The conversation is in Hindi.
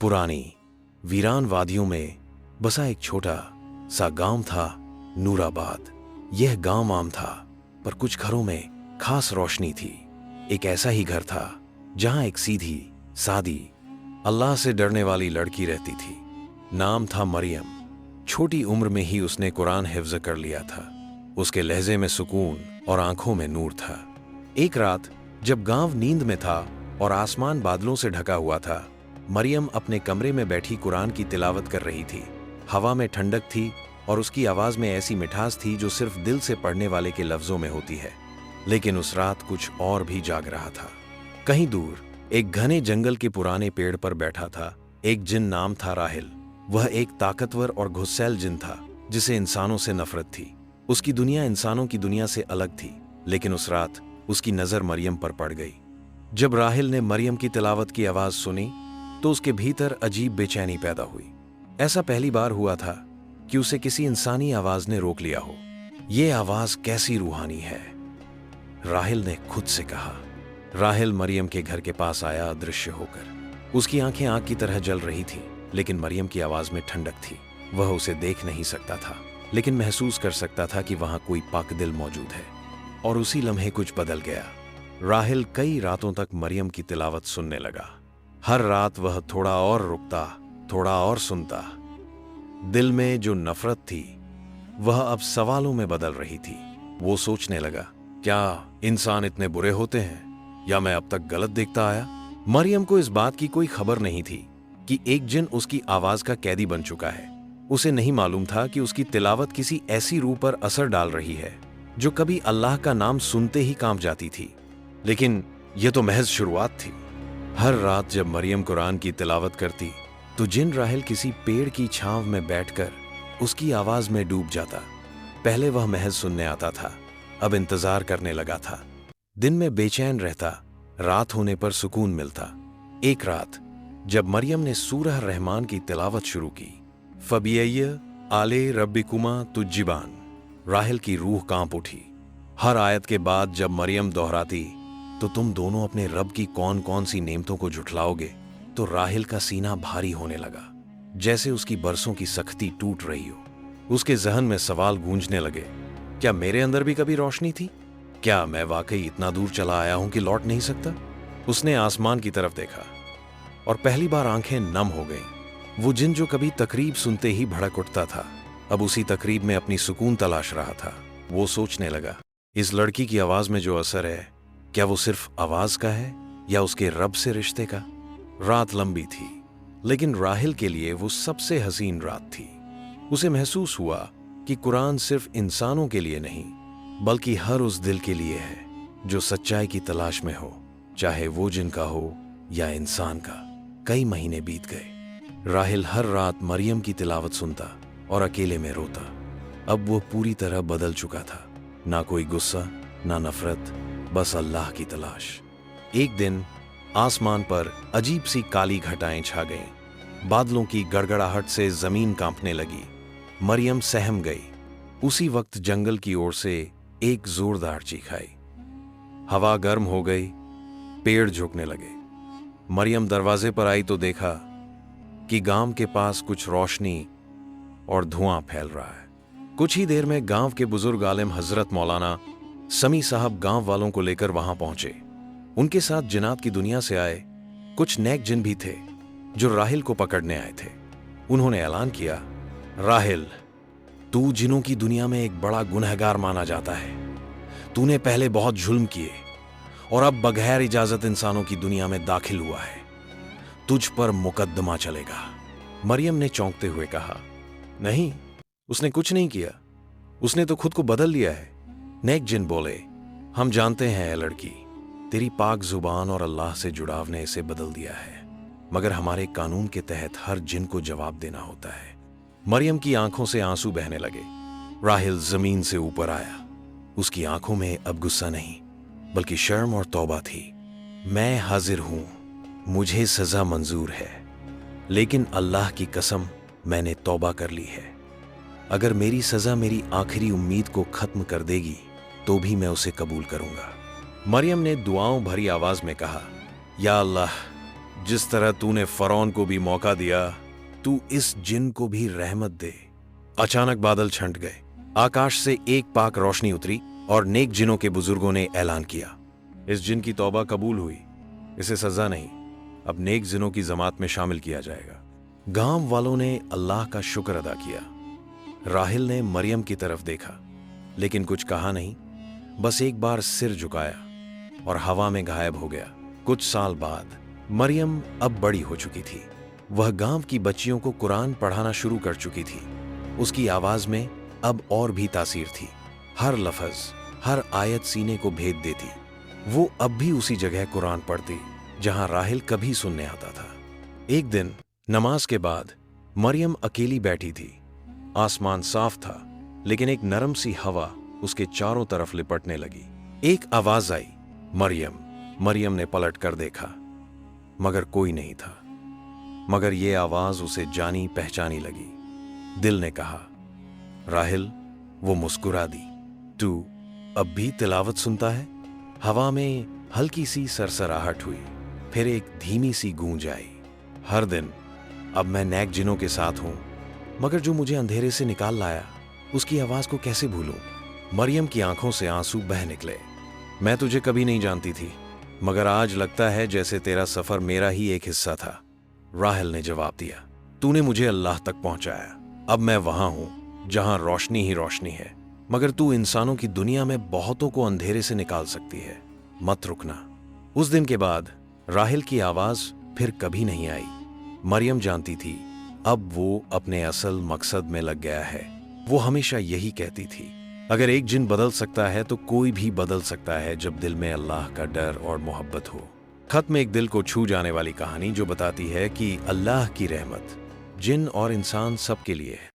पुरानी वीरान वादियों में बसा एक छोटा सा गांव था, नूराबाद। यह गांव आम था, पर कुछ घरों में खास रोशनी थी। एक ऐसा ही घर था जहां एक सीधी सादी अल्लाह से डरने वाली लड़की रहती थी। नाम था मरियम। छोटी उम्र में ही उसने कुरान हिफ्ज कर लिया था। उसके लहजे में सुकून और आंखों में नूर था। एक रात जब गांव नींद में था और आसमान बादलों से ढका हुआ था, मरियम अपने कमरे में बैठी कुरान की तिलावत कर रही थी। हवा में ठंडक थी और उसकी आवाज में ऐसी मिठास थी जो सिर्फ दिल से पढ़ने वाले के लफ्जों में होती है। लेकिन उस रात कुछ और भी जाग रहा था। कहीं दूर एक घने जंगल के पुराने पेड़ पर बैठा था एक जिन। नाम था राहिल। वह एक ताकतवर और गुस्सैल जिन था जिसे इंसानों से नफरत थी। उसकी दुनिया इंसानों की दुनिया से अलग थी। लेकिन उस रात उसकी नजर मरियम पर पड़ गई। जब राहिल ने मरियम की तिलावत की आवाज सुनी तो उसके भीतर अजीब बेचैनी पैदा हुई। ऐसा पहली बार हुआ था कि उसे किसी इंसानी आवाज ने रोक लिया हो। यह आवाज कैसी रूहानी है, राहिल ने खुद से कहा। राहिल मरियम के घर के पास आया अदृश्य होकर। उसकी आंखें आग की तरह जल रही थीं, लेकिन मरियम की आवाज में ठंडक थी। वह उसे देख नहीं सकता था, लेकिन महसूस कर सकता था कि वहां कोई पाकदिल मौजूद है। और उसी लम्हे कुछ बदल गया। राहिल कई रातों तक मरियम की तिलावत सुनने लगा। हर रात वह थोड़ा और रुकता, थोड़ा और सुनता। दिल में जो नफरत थी वह अब सवालों में बदल रही थी। वो सोचने लगा, क्या इंसान इतने बुरे होते हैं या मैं अब तक गलत देखता आया? मरियम को इस बात की कोई खबर नहीं थी कि एक जिन उसकी आवाज का कैदी बन चुका है। उसे नहीं मालूम था कि उसकी तिलावत किसी ऐसी रूह पर असर डाल रही है जो कभी अल्लाह का नाम सुनते ही कांप जाती थी। लेकिन यह तो महज शुरुआत थी। हर रात जब मरियम कुरान की तिलावत करती तो जिन राहिल किसी पेड़ की छांव में बैठकर उसकी आवाज में डूब जाता। पहले वह महज सुनने आता था, अब इंतजार करने लगा था। दिन में बेचैन रहता, रात होने पर सुकून मिलता। एक रात जब मरियम ने सूरह रहमान की तिलावत शुरू की, फबिय्य आले रब्बिकुमा तुज्जिबान, राहिल की रूह कांप उठी। हर आयत के बाद जब मरियम दोहराती तो तुम दोनों अपने रब की कौन कौन सी नेमतों को झुठलाओगे, तो राहिल का सीना भारी होने लगा, जैसे उसकी बरसों की सख्ती टूट रही हो। उसके जहन में सवाल गूंजने लगे, क्या मेरे अंदर भी कभी रोशनी थी? क्या मैं वाकई इतना दूर चला आया हूं कि लौट नहीं सकता? उसने आसमान की तरफ देखा और पहली बार आंखें नम हो गईं। वो जिन जो कभी तकरीब सुनते ही भड़क उठता था, अब उसी तकरीब में अपनी सुकून तलाश रहा था। वो सोचने लगा, इस लड़की की आवाज में जो असर है, क्या वो सिर्फ आवाज का है या उसके रब से रिश्ते का? रात लंबी थी, लेकिन राहिल के लिए वो सबसे हसीन रात थी। उसे महसूस हुआ कि कुरान सिर्फ इंसानों के लिए नहीं, बल्कि हर उस दिल के लिए है जो सच्चाई की तलाश में हो, चाहे वो जिनका हो या इंसान का। कई महीने बीत गए। राहिल हर रात मरियम की तिलावत सुनता और अकेले में रोता। अब वो पूरी तरह बदल चुका था। ना कोई गुस्सा, ना नफरत, बस अल्लाह की तलाश। एक दिन आसमान पर अजीब सी काली घटाएं छा गईं। बादलों की गड़गड़ाहट से जमीन कांपने लगी। मरियम सहम गई। उसी वक्त जंगल की ओर से एक जोरदार चीख आई। हवा गर्म हो गई, पेड़ झुकने लगे। मरियम दरवाजे पर आई तो देखा कि गांव के पास कुछ रोशनी और धुआं फैल रहा है। कुछ ही देर में गांव के बुजुर्ग आलिम हजरत मौलाना समी साहब गांव वालों को लेकर वहां पहुंचे। उनके साथ जिन्नात की दुनिया से आए कुछ नेक जिन भी थे जो राहिल को पकड़ने आए थे। उन्होंने ऐलान किया, राहिल, तू जिनों की दुनिया में एक बड़ा गुनहगार माना जाता है। तूने पहले बहुत जुल्म किए और अब बगैर इजाजत इंसानों की दुनिया में दाखिल हुआ है। तुझ पर मुकद्दमा चलेगा। मरियम ने चौंकते हुए कहा, नहीं, उसने कुछ नहीं किया, उसने तो खुद को बदल लिया है। नेक जिन बोले, हम जानते हैं ए लड़की, तेरी पाक जुबान और अल्लाह से जुड़ाव ने इसे बदल दिया है, मगर हमारे कानून के तहत हर जिन को जवाब देना होता है। मरियम की आंखों से आंसू बहने लगे। राहिल जमीन से ऊपर आया। उसकी आंखों में अब गुस्सा नहीं, बल्कि शर्म और तौबा थी। मैं हाजिर हूं, मुझे सजा मंजूर है, लेकिन अल्लाह की कसम, मैंने तौबा कर ली है। अगर मेरी सजा मेरी आखिरी उम्मीद को खत्म कर देगी तो भी मैं उसे कबूल करूंगा। मरियम ने दुआओं भरी आवाज में कहा, या अल्लाह, जिस तरह तूने फरौन को भी मौका दिया, तू इस जिन को भी रहमत दे। अचानक बादल छंट गए, आकाश से एक पाक रोशनी उतरी और नेक जिनों के बुजुर्गों ने ऐलान किया, इस जिन की तौबा कबूल हुई, इसे सजा नहीं, अब नेक जिनों की जमात में शामिल किया जाएगा। गांव वालों ने अल्लाह का शुक्र अदा किया। राहिल ने मरियम की तरफ देखा, लेकिन कुछ कहा नहीं, बस एक बार सिर झुकाया और हवा में गायब हो गया। कुछ साल बाद मरियम अब बड़ी हो चुकी थी। वह गांव की बच्चियों को कुरान पढ़ाना शुरू कर चुकी थी। उसकी आवाज में अब और भी तासीर थी। हर लफ्ज, हर आयत सीने को भेद देती। वो अब भी उसी जगह कुरान पढ़ती जहां राहिल कभी सुनने आता था। एक दिन नमाज के बाद मरियम अकेली बैठी थी। आसमान साफ था, लेकिन एक नरम सी हवा उसके चारों तरफ लिपटने लगी। एक आवाज आई, मरियम। मरियम ने पलट कर देखा, मगर कोई नहीं था। मगर ये आवाज उसे जानी पहचानी लगी। दिल ने कहा, राहिल। वो मुस्कुरा दी, तू अब भी तिलावत सुनता है? हवा में हल्की सी सरसराहट हुई, फिर एक धीमी सी गूंज आई, हर दिन अब मैं नेक जिनों के साथ हूं, मगर जो मुझे अंधेरे से निकाल लाया, उसकी आवाज को कैसे भूलूं? मरियम की आंखों से आंसू बह निकले। मैं तुझे कभी नहीं जानती थी, मगर आज लगता है जैसे तेरा सफर मेरा ही एक हिस्सा था। राहिल ने जवाब दिया, तूने मुझे अल्लाह तक पहुंचाया। अब मैं वहां हूं जहां रोशनी ही रोशनी है, मगर तू इंसानों की दुनिया में बहुतों को अंधेरे से निकाल सकती है। मत रुकना। उस दिन के बाद राहिल की आवाज फिर कभी नहीं आई। मरियम जानती थी अब वो अपने असल मकसद में लग गया है। वो हमेशा यही कहती थी, अगर एक जिन बदल सकता है तो कोई भी बदल सकता है, जब दिल में अल्लाह का डर और मोहब्बत हो। खत में एक दिल को छू जाने वाली कहानी जो बताती है कि अल्लाह की रहमत जिन और इंसान सबके लिए है।